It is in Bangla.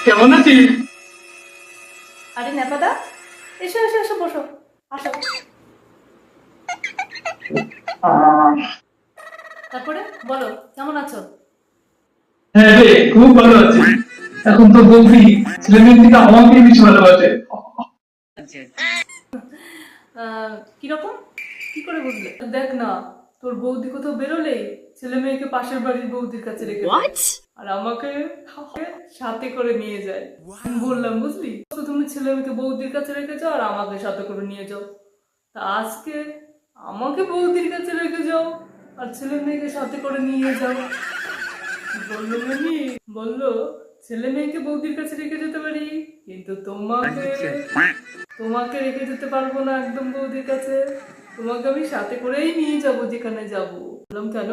কেমন আছিস? আরে নেপাদা, এসো এসো এসো, বসো, আসো। তারপরে বলো, কেমন আছো? হ্যাঁ রে, খুব ভালো আছি। এখন তো বৌদি ছেলে মেয়ের থেকে আমাকে বেশি ভালোবাসে। কিরকম, কি করে বুঝলে? দেখ না, তোর বৌদি কোথাও বেরোলেই ছেলে মেয়েকে পাশের বাড়ির বৌদির কাছে রেখে দেয়, আর আমাকে সাথে করে নিয়ে যায়। আমি বললাম, বুঝলি তো, তুমি ছেলে মেয়েকে বৌদির কাছে রেখে যাও আর আমাকে সাথে করে নিয়ে যাও। তা আজকে আমাকে বৌদির কাছে রেখে যাও আর ছেলে মেয়েকে সাথে করে নিয়ে যাও। বললো মানে, বললো ছেলে মেয়েকে বৌদির কাছে রেখে যেতে পারি, কিন্তু তোমাকে তোমাকে রেখে যেতে পারবো না একদম বৌদির কাছে। তোমাকে আমি সাথে করেই নিয়ে যাবো যেখানে যাবো। বললাম, কেন?